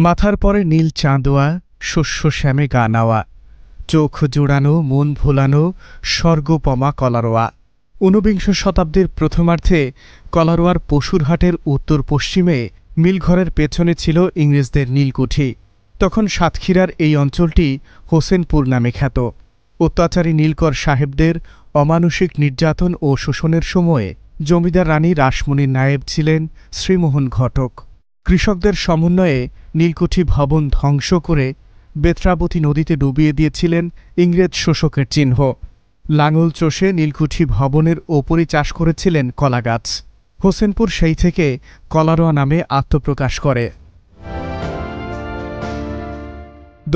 মাথার পরে নীল চাঁদোয়া, শস্য শ্যামে গা নাওয়া, চোখ জোড়ানো, মন ভোলানো, স্বর্গপমা কলারোয়া। ঊনবিংশ শতাব্দীর প্রথমার্ধে কলারোয়ার পশুরহাটের উত্তর পশ্চিমে মিলঘরের পেছনে ছিল ইংরেজদের নীলকুঠি। তখন সাতক্ষীরার এই অঞ্চলটি হোসেনপুর নামে খ্যাত। অত্যাচারী নীলকর সাহেবদের অমানুষিক নির্যাতন ও শোষণের সময়ে জমিদার রানী রাসমণির নায়েব ছিলেন শ্রীমোহন ঘটক। কৃষকদের সমন্বয়ে নীলকুঠি ভবন ধ্বংস করে বেত্রাবতী নদীতে ডুবিয়ে দিয়েছিলেন ইংরেজ শোষকের চিহ্ন। লাঙল চষে নীলকুঠি ভবনের ওপরই চাষ করেছিলেন কলাগাছ। হোসেনপুর সেই থেকে কলারোয়া নামে আত্মপ্রকাশ করে।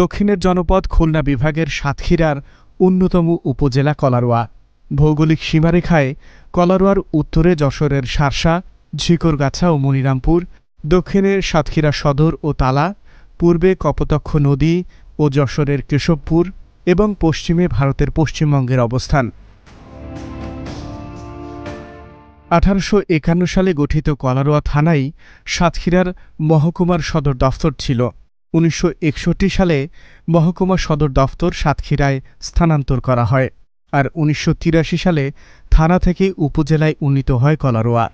দক্ষিণের জনপদ খুলনা বিভাগের সাতক্ষীরার অন্যতম উপজেলা কলারোয়া। ভৌগোলিক সীমারেখায় কলারোয়ার উত্তরে যশোরের শার্শা, ঝিকরগাছা ও মনিরামপুর, দক্ষিণে সাতক্ষীরা সদর ও তালা, পূর্বে কপোতাক্ষ নদী ও যশোরের কেশবপুর এবং পশ্চিমে ভারতের পশ্চিমবঙ্গের অবস্থান। 1851 সালে গঠিত কলারোয়া থানাই সাতক্ষীরার মহকুমার সদর দফতর ছিল। 1961 সালে মহকুমা সদর দফতর সাতক্ষীরায় স্থানান্তর করা হয়, আর 1983 সালে থানা থেকে উপজেলায় উন্নীত হয় কলারোয়া।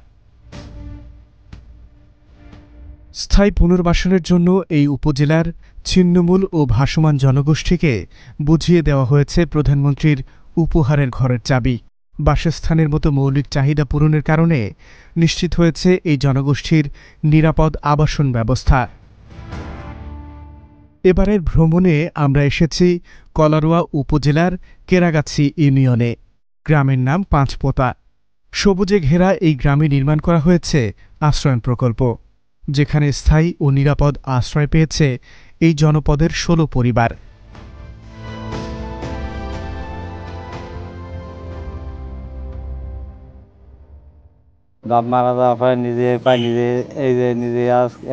স্থায়ী পুনর্বাসনের জন্য এই উপজেলার ছিন্নমূল ও ভাসমান জনগোষ্ঠীকে বুঝিয়ে দেওয়া হয়েছে প্রধানমন্ত্রীর উপহারের ঘরের চাবি। বাসস্থানের মতো মৌলিক চাহিদা পূরণের কারণে নিশ্চিত হয়েছে এই জনগোষ্ঠীর নিরাপদ আবাসন ব্যবস্থা। এবারের ভ্রমণে আমরা এসেছি কলারোয়া উপজেলার কেরাগাছি ইউনিয়নে। গ্রামের নাম পাঁচপোতা। সবুজে ঘেরা এই গ্রামে নির্মাণ করা হয়েছে আশ্রয়ন প্রকল্প, যেখানে স্থায়ী ও নিরাপদ আশ্রয় পেয়েছে এই জনপদের 16 পরিবার। বাপ মারা যাওয়ার পরে নিজে এই যে নিজে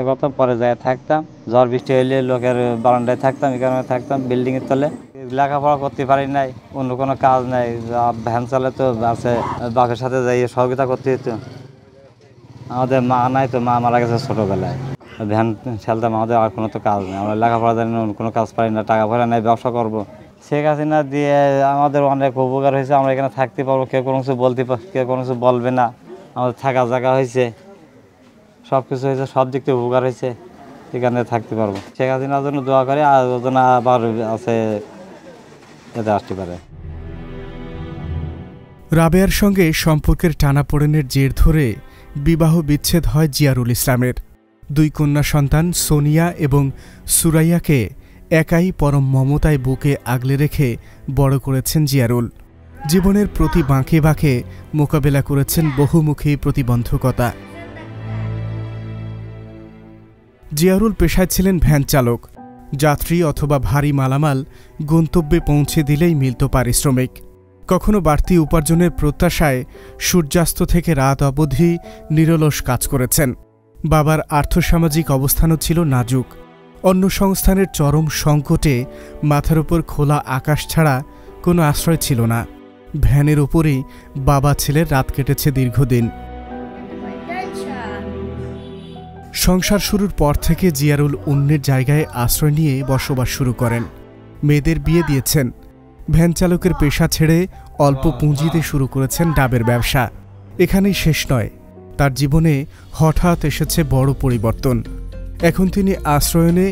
একথা পরে যায় থাকতাম। ঝড় বৃষ্টি হইলে লোকের বারান্দায় থাকতাম, এখানে থাকতাম বিল্ডিং এর তলে। লেখাপড়া করতে পারি নাই, অন্য কোনো কাজ নাই। ভ্যান চালে তো আছে, বাপের সাথে যাই সহযোগিতা করতে হতো। আমাদের মা নাই, তো মা মারা গেছে ছোটবেলায়। ভ্যান ঠেলতাম, আমাদের আর কোনো তো কাজ নেই। আমরা লেখাপড়া জানি না, কোনো কাজ পারি না, টাকা পয়সা নাই, ব্যবসা করবো। শেখ হাসিনা দিয়ে আমাদের অনেক উপকার হয়েছে। আমরা এখানে থাকতে পারবো, কেউ কোনো কিছু কেউ কোনো কিছু বলবে না। আমাদের থাকা জায়গা হয়েছে, সব কিছু হয়েছে, সব দিক থেকে উপকার হয়েছে। এখানে থাকতে পারবো। শেখ হাসিনার জন্য দোয়া করে, আর যোজনা আবার আছে, যাতে আসতে পারে। রাবেয়ার সঙ্গে সম্পর্কের টানাপোড়েনের জের ধরে বিবাহ বিচ্ছেদ হয় জিয়ারুল ইসলামের। 2 কন্যা সন্তান সোনিয়া এবং সুরাইয়াকে একাই পরম মমতায় বুকে আগলে রেখে বড় করেছেন জিয়ারুল। জীবনের প্রতি বাঁকে বাঁকে মোকাবেলা করেছেন বহুমুখী প্রতিবন্ধকতা। জিয়ারুল পেশায় ছিলেন ভ্যান চালক। যাত্রী অথবা ভারী মালামাল গন্তব্যে পৌঁছে দিলেই মিলত পারিশ্রমিক। কখনো বাড়তি উপার্জনের প্রত্যাশায় সূর্যাস্ত থেকে রাত অবধি নিরলস কাজ করেছেন। বাবার আর্থসামাজিক অবস্থানও ছিল নাজুক। অন্য সংস্থানের চরম সংকটে মাথার উপর খোলা আকাশ ছাড়া কোনো আশ্রয় ছিল না। ভ্যানের ওপরেই বাবা ছেলের রাত কেটেছে দীর্ঘদিন। সংসার শুরুর পর থেকে জিয়ারুল অন্যের জায়গায় আশ্রয় নিয়ে বসবাস শুরু করেন। মেয়েদের বিয়ে দিয়েছেন। ভ্যান চালকের পেশা ছেড়ে অল্প পুঁজিতে শুরু করেছেন ডাবের ব্যবসা। এখানেই শেষ নয়, তার জীবনে হঠাৎ এসেছে বড় পরিবর্তন। এখন তিনি আশ্রয়নে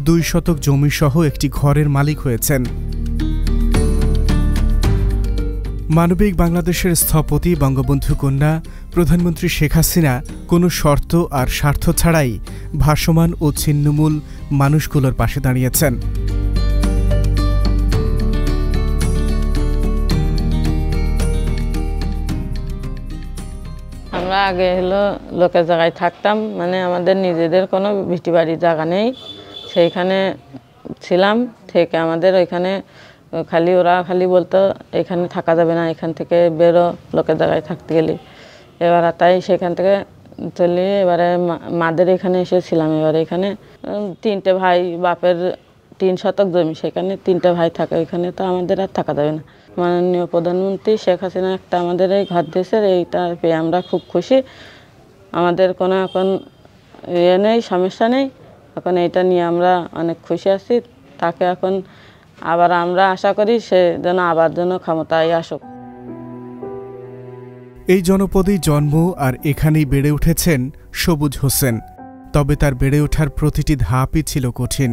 2 শতক জমিসহ একটি ঘরের মালিক হয়েছেন। মানবিক বাংলাদেশের স্থপতি বঙ্গবন্ধু কন্যা প্রধানমন্ত্রী শেখ হাসিনা কোনো শর্ত আর স্বার্থ ছাড়াই ভাসমান ও ছিন্নমূল মানুষগুলোর পাশে দাঁড়িয়েছেন। আমরা আগে লোকের জায়গায় থাকতাম, মানে আমাদের নিজেদের কোনো ভিটি বাড়ির জায়গা নেই। সেইখানে ছিলাম থেকে আমাদের ওইখানে ওরা খালি বলতো এখানে থাকা যাবে না, এখান থেকে বেরো লোকের জায়গায় থাকতে গেলে। এবার তাই সেখান থেকে চলে এবারে মাদের এখানে এসেছিলাম। এবারে এখানে 3টে ভাই, বাপের 3 শতক জমি, সেখানে 3টে ভাই থাকে। ওইখানে তো আমাদের আর থাকা যাবে না। মাননীয় প্রধানমন্ত্রী শেখ হাসিনা একটা আমাদের এই ঘর দিয়েছে, এইটা পেয়ে আমরা খুব খুশি। আমাদের কোনো এখন নেই, সমস্যা নেই। এখন এটা নিয়ে আমরা অনেক খুশি আছি। তাকে এখন আবার আমরা আশা করি সে যেন আবার যেন ক্ষমতায় আসুক। এই জনপদেই জন্ম আর এখানেই বেড়ে উঠেছেন সবুজ হোসেন। তবে তার বেড়ে ওঠার প্রতিটি ধাপই ছিল কঠিন।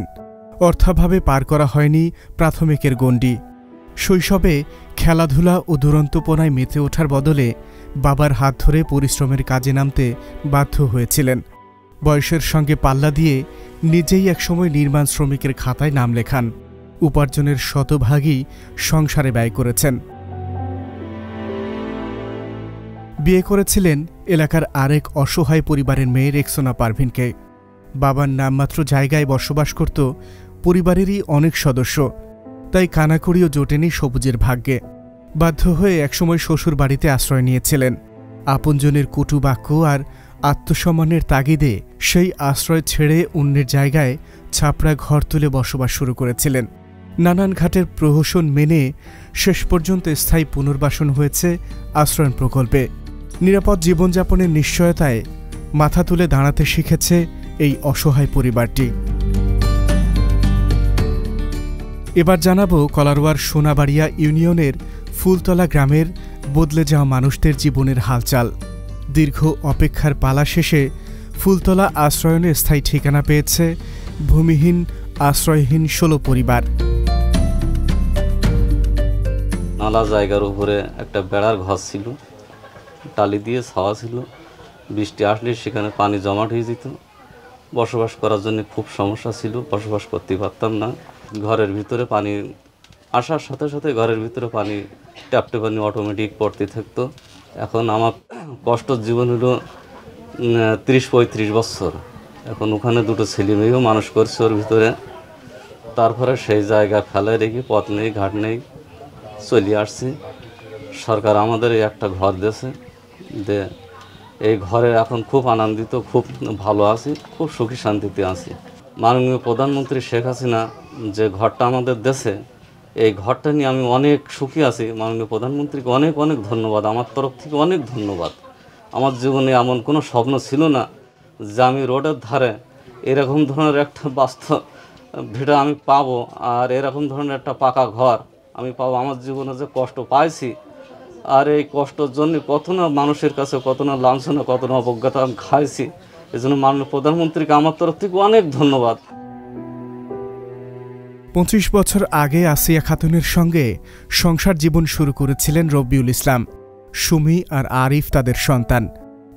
অর্থাভাবে পার করা হয়নি প্রাথমিকের গণ্ডি। শৈশবে খেলাধুলা ও দুরন্তপনায় মেতে ওঠার বদলে বাবার হাত ধরে পরিশ্রমের কাজে নামতে বাধ্য হয়েছিলেন। বয়সের সঙ্গে পাল্লা দিয়ে নিজেই একসময় নির্মাণ শ্রমিকের খাতায় নাম লেখান। উপার্জনের শতভাগই সংসারে ব্যয় করেছেন। বিয়ে করেছিলেন এলাকার আরেক অসহায় পরিবারের মেয়ে রেক্সোনা পারভিনকে। বাবার নামমাত্র জায়গায় বসবাস করত পরিবারেরই অনেক সদস্য, তাই কানাকড়িও জোটেনি সবুজের ভাগ্যে। বাধ্য হয়ে একসময় শ্বশুর বাড়িতে আশ্রয় নিয়েছিলেন। আপনজনের কটু বাক্য আর আত্মসম্মানের তাগিদে সেই আশ্রয় ছেড়ে অন্যের জায়গায় ছাপড়া ঘর তুলে বসবাস শুরু করেছিলেন। নানান ঘাটের প্রহসন মেনে শেষ পর্যন্ত স্থায়ী পুনর্বাসন হয়েছে আশ্রয়ণ প্রকল্পে। নিরাপদ জীবনযাপনের নিশ্চয়তায় মাথা তুলে দাঁড়াতে শিখেছে এই অসহায় পরিবারটি। এবার জানাবো কলারোয়ার সোনাবাড়িয়া ইউনিয়নের ফুলতলা গ্রামের বদলে যাওয়া মানুষদের জীবনের হালচাল। দীর্ঘ অপেক্ষার পালা শেষে ফুলতলা আশ্রয়নে স্থায়ী ঠিকানা পেয়েছে ভূমিহীন আশ্রয়হীন 16 পরিবার। নালা জায়গার উপরে একটা বেড়ার ঘর ছিল, টালি দিয়ে ছাওয়া ছিল। বৃষ্টি আসলে সেখানে পানি জমাট হয়ে যেত। বসবাস করার জন্য খুব সমস্যা ছিল, বসবাস করতে পারতাম না। ঘরের ভিতরে পানি আসার সাথে সাথে ঘরের ভিতরে পানি ট্যাপটে পানি অটোমেটিক পড়তে থাকতো। এখন আমার কষ্টের জীবন হলো 30-35 বছর। এখন ওখানে দুটো ছেলে মেয়েও মানুষ করছে ওর ভিতরে। তারপরে সেই জায়গা ফেলে রেখে পথ নেই ঘাট নেই চলে আসছি। সরকার আমাদের একটা ঘর দিয়েছে, এই ঘরে এখন খুব আনন্দিত, খুব ভালো আছি, খুব সুখী শান্তিতে আছি। মাননীয় প্রধানমন্ত্রী শেখ হাসিনা যে ঘরটা আমাদের দেশে, এই ঘরটা নিয়ে আমি অনেক সুখী আছি। মাননীয় প্রধানমন্ত্রীকে অনেক অনেক ধন্যবাদ, আমার তরফ থেকে অনেক ধন্যবাদ। আমার জীবনে এমন কোনো স্বপ্ন ছিল না যে আমি রোডের ধারে এরকম ধরনের একটা বাস্তব ভিটা আমি পাবো, আর এরকম ধরনের একটা পাকা ঘর আমি পাবো। আমার জীবনে যে কষ্ট পাইছি, আর এই কষ্টের জন্য কত না মানুষের কাছে কত না লাঞ্ছনা কত না অবজ্ঞতা আমি খাইছি। এই জন্য মাননীয় প্রধানমন্ত্রীকে আমার তরফ থেকে অনেক ধন্যবাদ। 25 বছর আগে আসিয়া খাতুনের সঙ্গে সংসার জীবন শুরু করেছিলেন রবিউল ইসলাম। সুমি আর আরিফ তাদের সন্তান।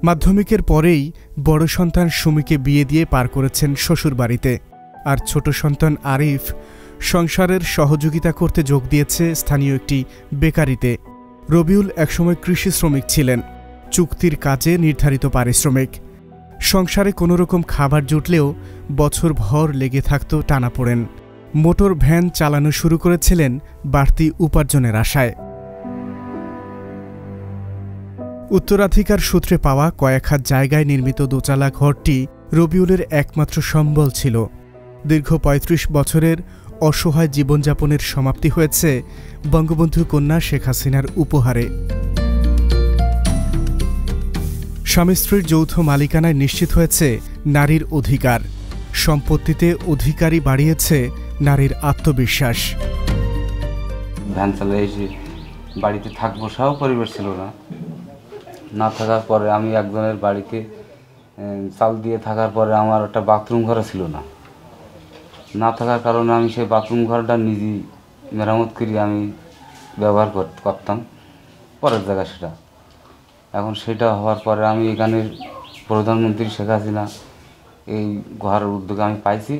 মাধ্যমিকের পরেই বড় সন্তান সুমিকে বিয়ে দিয়ে পার করেছেন শ্বশুরবাড়িতে, আর ছোট সন্তান আরিফ সংসারের সহযোগিতা করতে যোগ দিয়েছে স্থানীয় একটি বেকারিতে। রবিউল একসময় কৃষি শ্রমিক ছিলেন, চুক্তির কাজে নির্ধারিত পারিশ্রমিক। সংসারে কোনোরকম খাবার জুটলেও বছরভর লেগে থাকত টানাপোড়েন। মোটর ভ্যান চালানো শুরু করেছিলেন বাড়তি উপার্জনের আশায়। উত্তরাধিকার সূত্রে পাওয়া কয়েক হাত জায়গায় নির্মিত দোচালা ঘরটি রবিউলের একমাত্র সম্বল ছিল। দীর্ঘ 35 বছরের অসহায় জীবনযাপনের সমাপ্তি হয়েছে বঙ্গবন্ধু কন্যা শেখ হাসিনার উপহারে। স্বামী স্ত্রীর যৌথ মালিকানায় নিশ্চিত হয়েছে নারীর অধিকার। সম্পত্তিতে অধিকারই বাড়িয়েছে নারীর আত্মবিশ্বাস। ভ্যান চালিয়ে এসে বাড়িতে থাকবো সাও পরিবার ছিল না। না থাকার পরে আমি একজনের বাড়িতে চাল দিয়ে থাকার পরে আমার একটা বাথরুম ঘর ছিল না। না থাকার কারণে আমি সেই বাথরুম ঘরটা নিজেই মেরামত করি আমি ব্যবহার করতাম পরের জায়গায় সেটা। এখন সেটা হওয়ার পরে আমি এখানে প্রধানমন্ত্রী শেখ হাসিনা এই ঘরের উদ্যোগে আমি পাইছি।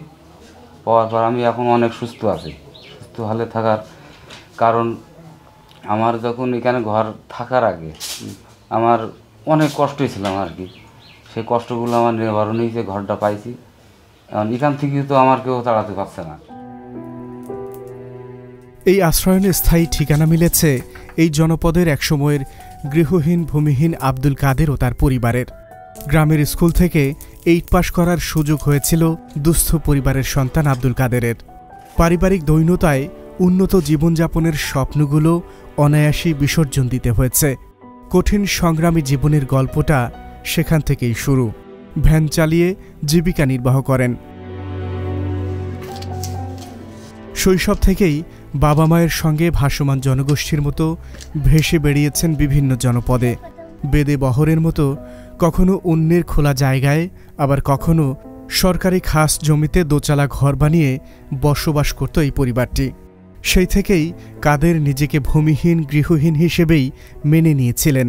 পাওয়ার পর আমি এখন অনেক সুস্থ আছি। সুস্থ হলে থাকার কারণ আমার যখন এখানে ঘর থাকার আগে আমার অনেক কষ্টই ছিলাম আর কি। সেই কষ্টগুলো আমার নিবারণ হয়েছে, ঘরটা পাইছি। এখন এখান থেকে তো আমার কেউ তাড়াতে পারছে না। এই আশ্রয়নে স্থায়ী ঠিকানা মিলেছে এই জনপদের একসময়ের গৃহহীন ভূমিহীন আব্দুল কাদের ও তার পরিবারের। গ্রামের স্কুল থেকে 8 পাশ করার সুযোগ হয়েছিল দুস্থ পরিবারের সন্তান আব্দুল কাদেরের। পারিবারিক দৈন্যতায় উন্নত জীবনযাপনের স্বপ্নগুলো অনায়াসেই বিসর্জন দিতে হয়েছে। কঠিন সংগ্রামী জীবনের গল্পটা সেখান থেকেই শুরু। ভ্যান চালিয়ে জীবিকা নির্বাহ করেন। শৈশব থেকেই বাবা মায়ের সঙ্গে ভাসমান জনগোষ্ঠীর মতো ভেসে বেরিয়েছেন বিভিন্ন জনপদে। বেদে বহরের মতো কখনো অন্যের খোলা জায়গায়, আবার কখনো সরকারি খাস জমিতে দোচালা ঘর বানিয়ে বসবাস করত এই পরিবারটি। সেই থেকেই কাদের নিজেকে ভূমিহীন গৃহহীন হিসেবেই মেনে নিয়েছিলেন।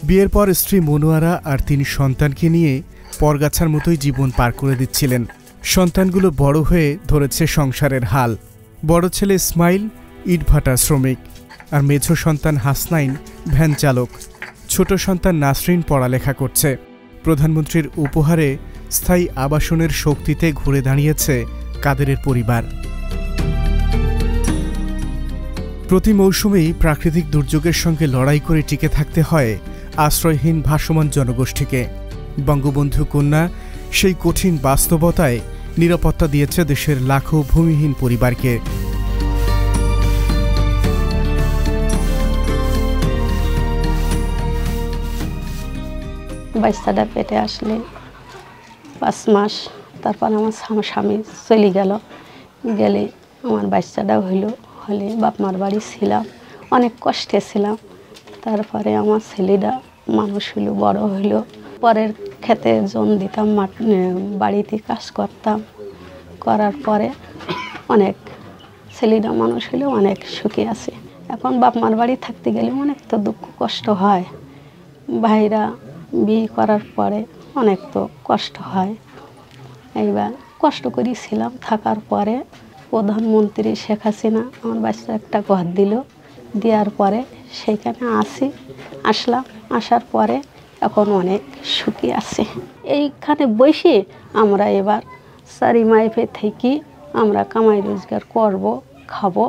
বিয়ের পর স্ত্রী মনোয়ারা আর 3 সন্তানকে নিয়ে পরগাছার মতোই জীবন পার করে দিচ্ছিলেন। সন্তানগুলো বড় হয়ে ধরেছে সংসারের হাল। বড় ছেলে ইসমাইল ইটভাটার শ্রমিক, আর মেঝো সন্তান হাসনাইন ভ্যান চালক। ছোট সন্তান নাসরিন পড়ালেখা করছে। প্রধানমন্ত্রীর উপহারে স্থায়ী আবাসনের শক্তিতে ঘুরে দাঁড়িয়েছে কাদেরের পরিবার। প্রতি মৌসুমেই প্রাকৃতিক দুর্যোগের সঙ্গে লড়াই করে টিকে থাকতে হয় আশ্রয়হীন ভাসমান জনগোষ্ঠীকে। বঙ্গবন্ধু কন্যা সেই কঠিন বাস্তবতায় নিরাপত্তা দিয়েছে দেশের লাখো ভূমিহীন পরিবারকে। বাচ্চাটা পেটে আসলে 5 মাস, তারপর আমার স্বামী চলে গেলে আমার বাচ্চাটা হলে বাপ মার বাড়ি ছিলাম, অনেক কষ্টে ছিলাম। তারপরে আমার ছেলেটা মানুষ হইল, বড় হইল। পরের খেতে জন দিতাম, বাড়িতে কাজ করতাম। করার পরে অনেক ছেলেটা মানুষ হইল, অনেক সুখী আছে। এখন বাপ মার বাড়ি থাকতে গেলে অনেক তো দুঃখ কষ্ট হয়। ভাইরা বিয়ে করার পরে অনেক তো কষ্ট হয়। এইবার কষ্ট করেছিলাম। থাকার পরে প্রধানমন্ত্রী শেখ হাসিনা আমার বাচ্চা একটা ঘর দিল। দেওয়ার পরে সেইখানে আসলাম। আসার পরে এখন অনেক সুখী আছে। এইখানে বসে আমরা এবার চারিমাইফে থেকে আমরা কামাই রোজগার করব, খাবো,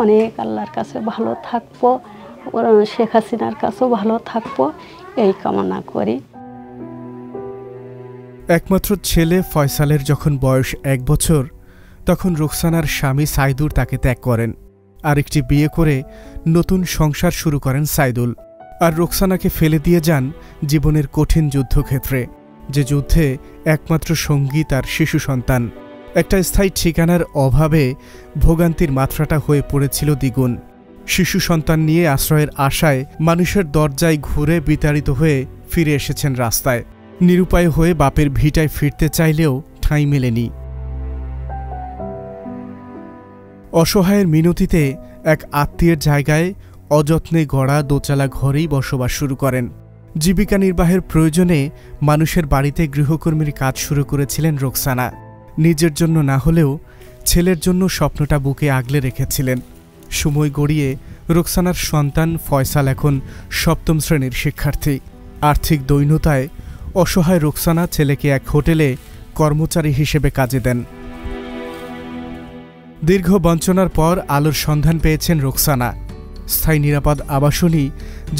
অনেক আল্লাহর কাছে ভালো থাকবো, শেখ হাসিনার কাছেও ভালো থাকবো, এই কামনা করি। একমাত্র ছেলে ফয়সালের যখন বয়স 1 বছর, তখন রোকসানার স্বামী সাইদুর তাকে ত্যাগ করেন। আরেকটি বিয়ে করে নতুন সংসার শুরু করেন সাইদুল। আর রোকসানাকে ফেলে দিয়ে যান জীবনের কঠিন যুদ্ধক্ষেত্রে, যে যুদ্ধে একমাত্র সঙ্গী তার শিশু সন্তান। একটা স্থায়ী ঠিকানার অভাবে ভোগান্তির মাত্রাটা হয়ে পড়েছিল দ্বিগুণ। শিশু সন্তান নিয়ে আশ্রয়ের আশায় মানুষের দরজায় ঘুরে বিতাড়িত হয়ে ফিরে এসেছেন রাস্তায়। নিরুপায় হয়ে বাপের ভিটায় ফিরতে চাইলেও ঠাঁই মেলেনি। অসহায়ের মিনতিতে এক আত্মীয়ের জায়গায় অযত্নে গড়া দোচালা ঘরেই বসবাস শুরু করেন। জীবিকা নির্বাহের প্রয়োজনে মানুষের বাড়িতে গৃহকর্মীর কাজ শুরু করেছিলেন রোকসানা। নিজের জন্য না হলেও ছেলের জন্য স্বপ্নটা বুকে আগলে রেখেছিলেন। সময় গড়িয়ে রোকসানার সন্তান ফয়সাল এখন 7ম শ্রেণীর শিক্ষার্থী। আর্থিক দৈন্যতায় অসহায় রোকসানা ছেলেকে এক হোটেলে কর্মচারী হিসেবে কাজে দেন। দীর্ঘ বঞ্চনার পর আলোর সন্ধান পেয়েছেন রোকসানা। স্থায়ী নিরাপদ আবাসনই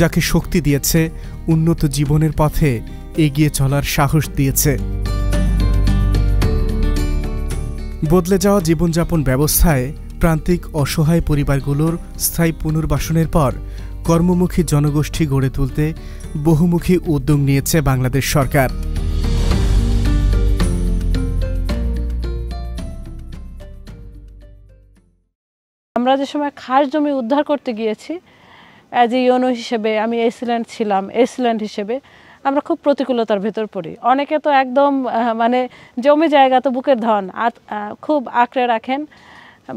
যাকে শক্তি দিয়েছে, উন্নত জীবনের পথে এগিয়ে চলার সাহস দিয়েছে। বদলে যাওয়া জীবনযাপন ব্যবস্থায় প্রান্তিক অসহায় পরিবারগুলোর স্থায়ী পুনর্বাসনের পর কর্মমুখী জনগোষ্ঠী গড়ে তুলতে বহুমুখী উদ্যোগ নিয়েছে বাংলাদেশ সরকার। আমরা যে সময় খাস জমি উদ্ধার করতে গিয়েছি, অ্যাজ এ ইউনো হিসেবে আমি এসিল্যান্ড ছিলাম, এসিল্যান্ড হিসেবে আমরা খুব প্রতিকূলতার ভেতর পড়ি। অনেকে তো একদম মানে জমি জায়গা তো বুকের ধন খুব আঁকড়ে রাখেন,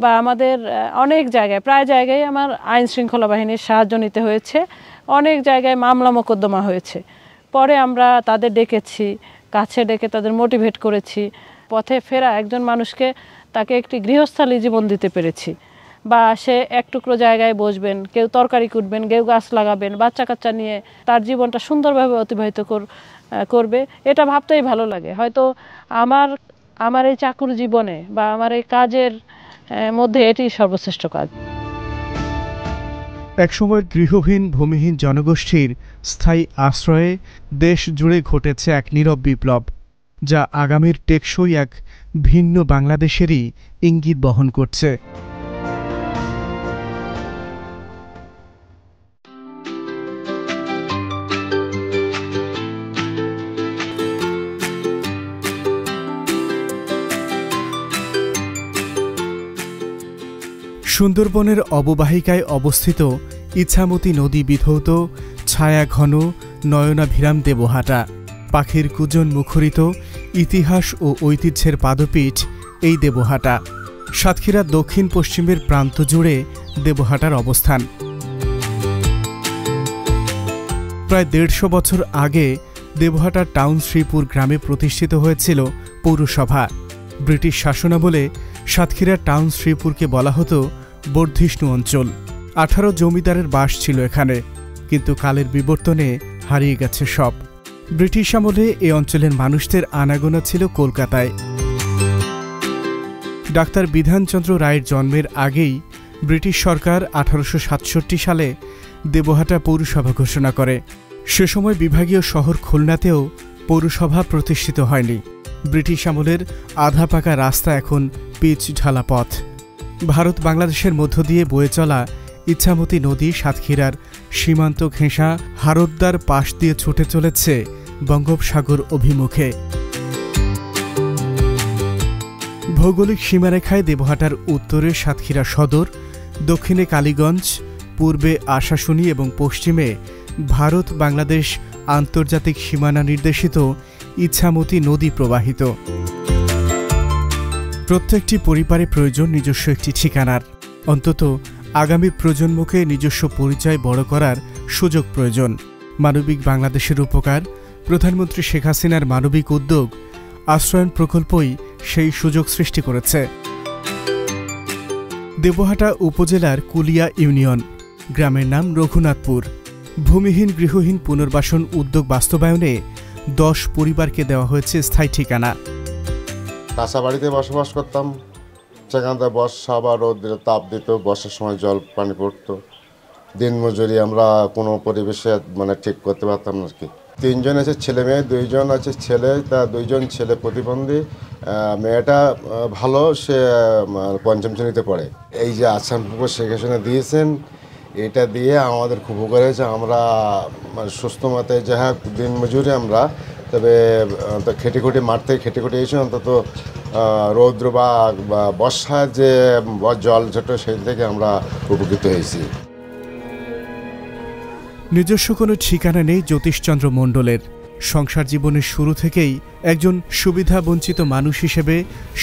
বা আমাদের অনেক জায়গায়, প্রায় জায়গায় আমার আইন শৃঙ্খলা বাহিনীর সাহায্য নিতে হয়েছে। অনেক জায়গায় মামলা মোকদ্দমা হয়েছে। পরে আমরা তাদের ডেকেছি, কাছে ডেকে তাদের মোটিভেট করেছি। পথে ফেরা একজন মানুষকে তাকে একটি গৃহস্থালী জীবন দিতে পেরেছি। বা সে এক টুকরো জায়গায় বসবেন, কেউ তরকারি কুটবেন, কেউ গাছ লাগাবেন, বাচ্চা কাচ্চা নিয়ে তার জীবনটা সুন্দরভাবে অতিবাহিত করবে, এটা ভাবতেই ভালো লাগে। হয়তো আমার এই চাকুর জীবনে বা আমার এই কাজের মধ্যে এটি সর্বশ্রেষ্ঠ কাজ। একসময় গৃহহীন ভূমিহীন জনগোষ্ঠীর স্থায়ী আশ্রয়ে দেশ জুড়ে ঘটেছে এক নীরব বিপ্লব, যা আগামীর টেকসই এক ভিন্ন বাংলাদেশেরই ইঙ্গিত বহন করছে। সুন্দরবনের অববাহিকায় অবস্থিত ইছামতি নদী বিধৌত ছায়া ঘন নয়নাভিরাম দেবহাটা। পাখির কুজন মুখরিত ইতিহাস ও ঐতিহ্যের পাদপীঠ এই দেবহাটা। সাতক্ষীরার দক্ষিণ পশ্চিমের প্রান্ত জুড়ে দেবহাটার অবস্থান। প্রায় ১৫০ বছর আগে দেবহাটার টাউন শ্রীপুর গ্রামে প্রতিষ্ঠিত হয়েছিল পৌরসভা। ব্রিটিশ শাসনামলে সাতক্ষীরার টাউন শ্রীপুরকে বলা হতো বর্ধিষ্ণু অঞ্চল। ১৮ জমিদারের বাস ছিল এখানে, কিন্তু কালের বিবর্তনে হারিয়ে গেছে সব। ব্রিটিশ আমলে এ অঞ্চলের মানুষদের আনাগোনা ছিল কলকাতায়। ডাক্তার বিধানচন্দ্র রায়ের জন্মের আগেই ব্রিটিশ সরকার ১৮৬৭ সালে দেবহাটা পৌরসভা ঘোষণা করে। সে সময় বিভাগীয় শহর খুলনাতেও পৌরসভা প্রতিষ্ঠিত হয়নি। ব্রিটিশ আমলের আধা পাকা রাস্তা এখন পিচ ঢালা পথ। ভারত বাংলাদেশের মধ্য দিয়ে বয়ে চলা ইছামতি নদী সাতক্ষীরার সীমান্ত ঘেঁষা হারোদ্দার পাশ দিয়ে ছুটে চলেছে বঙ্গোপসাগর অভিমুখে। ভৌগোলিক সীমারেখায় দেবহাটার উত্তরে সাতক্ষীরা সদর, দক্ষিণে কালীগঞ্জ, পূর্বে আশাশুনি এবং পশ্চিমে ভারত বাংলাদেশ আন্তর্জাতিক সীমানা নির্দেশিত ইছামতি নদী প্রবাহিত। প্রত্যেকটি পরিবারে প্রয়োজন নিজস্ব একটি ঠিকানার। অন্তত আগামী প্রজন্মকে নিজস্ব পরিচয় বড় করার সুযোগ প্রয়োজন। মানবিক বাংলাদেশের উপকার, প্রধানমন্ত্রী শেখ হাসিনার মানবিক উদ্যোগ, আশ্রয়ন প্রকল্পই সেই সুযোগ সৃষ্টি করেছে। দেবহাটা উপজেলার কুলিয়া ইউনিয়ন, গ্রামের নাম রঘুনাথপুর। ভূমিহীন গৃহহীন পুনর্বাসন উদ্যোগ বাস্তবায়নে 10 পরিবারকে দেওয়া হয়েছে স্থায়ী ঠিকানা। কাঁচা বাড়িতে বসবাস করতাম, সেখান থেকে বর্ষা বা রোদ দিলে তাপ দিত, বর্ষার সময় জল পানি পড়তো। দিন মজুরি আমরা কোনো পরিবেশে ঠিক করতে পারতাম না আর কি। 3 জন আছে ছেলে মেয়ে, 2 জন আছে ছেলে, তা 2 জন ছেলে প্রতিবন্ধী। মেয়েটা ভালো, সে 5ম শ্রেণীতে পড়ে। এই যে আসাম পুকুর সেখানে দিয়েছেন, এটা দিয়ে আমাদের খুব উপকার হয়েছে। আমরা সুস্থ মতে যাহা দিন মজুরি আমরা, তবে খেটেখুটি মাঠ থেকে খেটেখুটি এসে অন্তত রৌদ্র বা বর্ষার যে জল ঝোটো সেই থেকে আমরা উপকৃত হয়েছি। নিজস্ব কোনো ঠিকানা নেই জ্যোতিষচন্দ্র মণ্ডলের। সংসার জীবনের শুরু থেকেই একজন সুবিধাবঞ্চিত মানুষ হিসেবে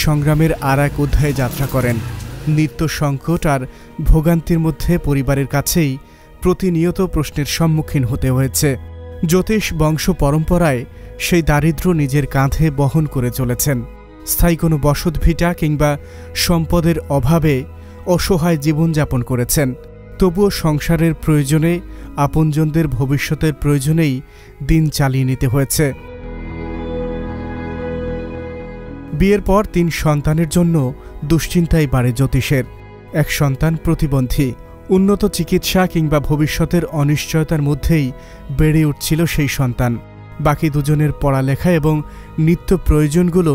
সংগ্রামের আর এক অধ্যায়ে যাত্রা করেন। নিত্য সংকট আর ভোগান্তির মধ্যে পরিবারের কাছেই প্রতিনিয়ত প্রশ্নের সম্মুখীন হতে হয়েছে। জ্যোতিষ বংশ পরম্পরায় সেই দারিদ্র্য নিজের কাঁধে বহন করে চলেছেন। স্থায়ী কোনো বসতভিটা কিংবা সম্পদের অভাবে অসহায় জীবনযাপন করেছেন। তবুও সংসারের প্রয়োজনে, আপনজনদের ভবিষ্যতের প্রয়োজনেই দিন চালিয়ে নিতে হয়েছে। বিয়ের পর 3 সন্তানের জন্য দুশ্চিন্তাই বাড়ে জ্যোতিষের। এক সন্তান প্রতিবন্ধী। উন্নত চিকিৎসা কিংবা ভবিষ্যতের অনিশ্চয়তার মধ্যেই বেড়ে উঠছিল সেই সন্তান। বাকি 2 জনের পড়ালেখা এবং নিত্য প্রয়োজনগুলো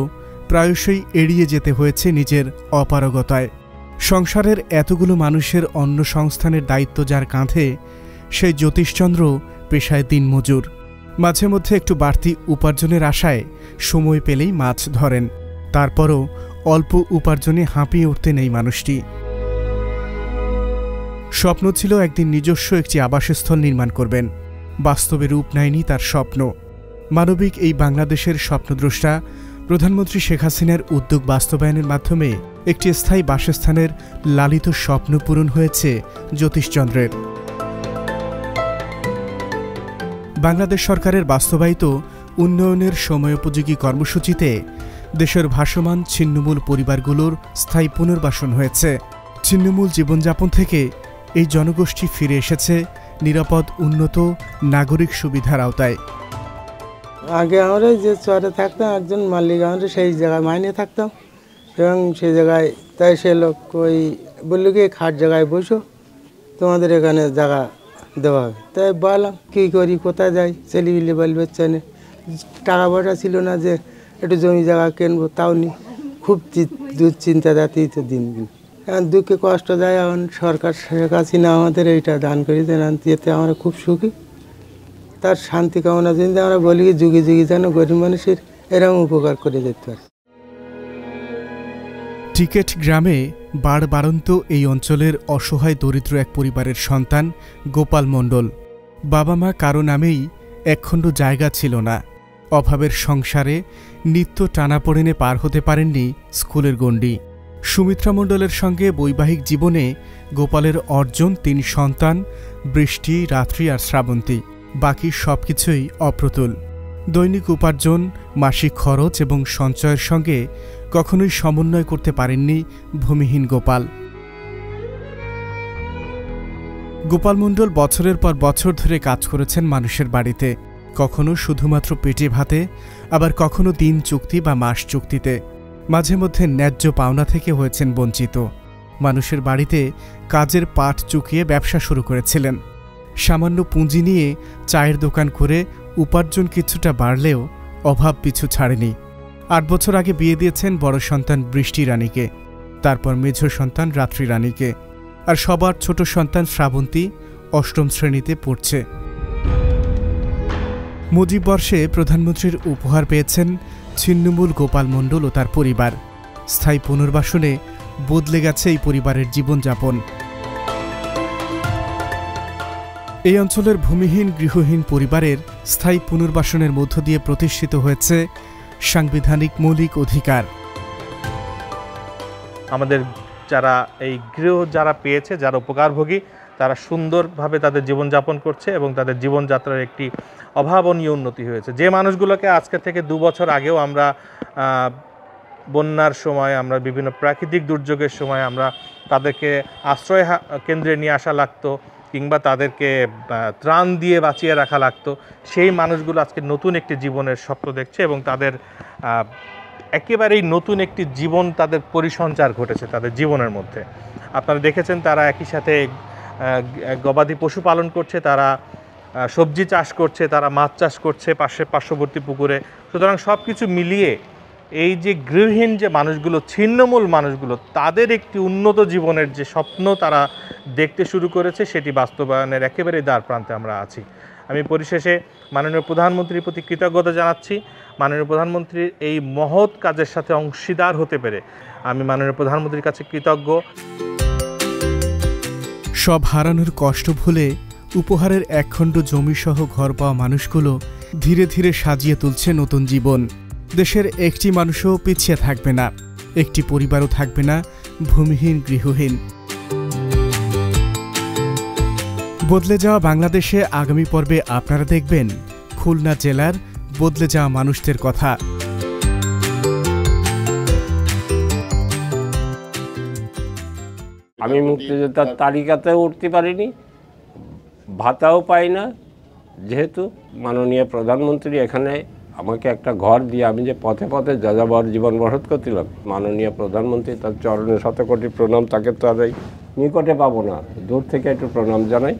প্রায়শই এড়িয়ে যেতে হয়েছে নিজের অপারগতায়। সংসারের এতগুলো মানুষের অন্ন সংস্থানের দায়িত্ব যার কাঁধে, সেই জ্যোতিষচন্দ্র পেশায় দিনমজুর। মাঝে মধ্যে একটু বাড়তি উপার্জনের আশায় সময় পেলেই মাছ ধরেন। তারপরও অল্প উপার্জনে হাঁপিয়ে উঠতে নেই মানুষটি। স্বপ্ন ছিল একদিন নিজস্ব একটি আবাসস্থল নির্মাণ করবেন। বাস্তবে রূপ নেয়নি তার স্বপ্ন। মানবিক এই বাংলাদেশের স্বপ্নদ্রষ্টা প্রধানমন্ত্রী শেখ হাসিনার উদ্যোগ বাস্তবায়নের মাধ্যমে একটি স্থায়ী বাসস্থানের লালিত স্বপ্ন পূরণ হয়েছে জ্যোতিষচন্দ্রের। বাংলাদেশ সরকারের বাস্তবায়িত উন্নয়নের সময়োপযোগী কর্মসূচিতে দেশের ভাসমান ছিন্নমূল পরিবারগুলোর স্থায়ী পুনর্বাসন হয়েছে। ছিন্নমূল জীবনযাপন থেকে এই জনগোষ্ঠী ফিরে এসেছে নিরাপদ উন্নত নাগরিক সুবিধার আওতায়। আগে আমরা যে চরে থাকতাম, একজন মালিক আমরা সেই জায়গায় মাইনে থাকতাম এবং সেই জায়গায় তাই সে লোক ওই বলল কি খাট জায়গায় বসো, তোমাদের এখানে জায়গা দেওয়া হবে। তাই বললাম কী করি, কোথায় যাই, ছেলেপিলে বলবে চেনে, টাকা পয়সা ছিল না যে একটু জমি জায়গা কিনবো, তাও নি। খুব দুশ্চিন্তা যাতেই তো দিন এখন দুঃখে কষ্ট যায়। এখন সরকার শেখ হাসিনা আমাদের এইটা দান করেছেন, এতে আমরা খুব সুখী। তার শান্তি কামনা জন্য আমরা বলি যুগে যুগে যেন গরিব মানুষের এরকম উপকার করে যেতে পারে। টিকেট গ্রামে বাড়বাড়ন্ত এই অঞ্চলের অসহায় দরিদ্র এক পরিবারের সন্তান গোপাল মণ্ডল। বাবা মা কারো নামেই একখণ্ড জায়গা ছিল না। অভাবের সংসারে নিত্য টানাপোড়েনে পার হতে পারেননি স্কুলের গণ্ডি। সুমিত্রা মণ্ডলের সঙ্গে বৈবাহিক জীবনে গোপালের অর্জন 3 সন্তান, বৃষ্টি, রাত্রি আর শ্রাবন্তী। বাকি সবকিছুই অপ্রতুল। দৈনিক উপার্জন, মাসিক খরচ এবং সঞ্চয়ের সঙ্গে কখনোই সমন্বয় করতে পারেননি ভূমিহীন গোপাল। গোপাল মণ্ডল বছরের পর বছর ধরে কাজ করেছেন মানুষের বাড়িতে, কখনো শুধুমাত্র পেটে ভাতে, আবার কখনো দিন চুক্তি বা মাস চুক্তিতে। মাঝে মধ্যে ন্যায্য পাওনা থেকে হয়েছেন বঞ্চিত। মানুষের বাড়িতে কাজের পাট চুকিয়ে ব্যবসা শুরু করেছিলেন। সামান্য পুঁজি নিয়ে চায়ের দোকান করে উপার্জন কিছুটা বাড়লেও অভাব পিছু ছাড়েনি। 8 বছর আগে বিয়ে দিয়েছেন বড় সন্তান বৃষ্টি রানীকে, তারপর মেঝ সন্তান রাত্রি রানীকে, আর সবার ছোট সন্তান শ্রাবন্তী 8ম শ্রেণীতে পড়ছে। মুজিব বর্ষে প্রধানমন্ত্রীর উপহার পেয়েছেন ছিন্নমূল গোপাল মণ্ডল ও তার পরিবার। স্থায়ী পুনর্বাসনে বদলে গেছে এই পরিবারের জীবনযাপন। এই অঞ্চলের ভূমিহীন গৃহহীন পরিবারের স্থায়ী পুনর্বাসনের মধ্য দিয়ে প্রতিষ্ঠিত হয়েছে সাংবিধানিক মৌলিক অধিকার। আমাদের যারা এই গৃহ যারা পেয়েছে, যারা উপকারভোগী, তারা সুন্দরভাবে তাদের জীবনযাপন করছে এবং তাদের জীবনযাত্রার একটি অভাবনীয় উন্নতি হয়েছে। যে মানুষগুলোকে আজকে থেকে 2 বছর আগেও আমরা বন্যার সময়, আমরা বিভিন্ন প্রাকৃতিক দুর্যোগের সময় আমরা তাদেরকে আশ্রয় কেন্দ্রে নিয়ে আসা লাগতো, কিংবা তাদেরকে ত্রাণ দিয়ে বাঁচিয়ে রাখা লাগতো, সেই মানুষগুলো আজকে নতুন একটি জীবনের স্বপ্ন দেখছে এবং তাদের একেবারেই নতুন একটি জীবন, তাদের পরিসঞ্চার ঘটেছে তাদের জীবনের মধ্যে। আপনারা দেখেছেন তারা একই সাথে গবাদি পশু পালন করছে, তারা সবজি চাষ করছে, তারা মাছ চাষ করছে পার্শ্ববর্তী পুকুরে। সুতরাং সব কিছু মিলিয়ে এই যে গৃহহীন যে মানুষগুলো, ছিন্নমূল মানুষগুলো, তাদের একটি উন্নত জীবনের যে স্বপ্ন তারা দেখতে শুরু করেছে, সেটি বাস্তবায়নের একেবারেই দ্বার প্রান্তে আমরা আছি। আমি পরিশেষে মাননীয় প্রধানমন্ত্রীর প্রতি কৃতজ্ঞতা জানাচ্ছি। মাননীয় প্রধানমন্ত্রীর এই মহৎ কাজের সাথে অংশীদার হতে পেরে আমি মাননীয় প্রধানমন্ত্রীর কাছে কৃতজ্ঞ। সব হারানোর কষ্ট ভুলে উপহারের একখণ্ড জমিসহ ঘর পাওয়া মানুষগুলো ধীরে ধীরে সাজিয়ে তুলছে নতুন জীবন। দেশের একটি মানুষও পিছিয়ে থাকবে না, একটি পরিবারও থাকবে না ভূমিহীন গৃহহীন। বদলে যাওয়া বাংলাদেশে আগামী পর্বে আপনারা দেখবেন খুলনা জেলার বদলে যাওয়া মানুষদের কথা। আমি মুক্তিযোদ্ধার তালিকাতেও উঠতে পারিনি, ভাতাও পাই না, যেহেতু মাননীয় প্রধানমন্ত্রী এখানে আমাকে একটা ঘর দিয়ে আমি যে পথে পথে যাযাবর জীবন বসত করছিলাম, মাননীয় প্রধানমন্ত্রী তার চরণে 100 কোটি প্রণাম। তাকে তো আর এই নিকটে পাবো না, দূর থেকে একটু প্রণাম জানাই।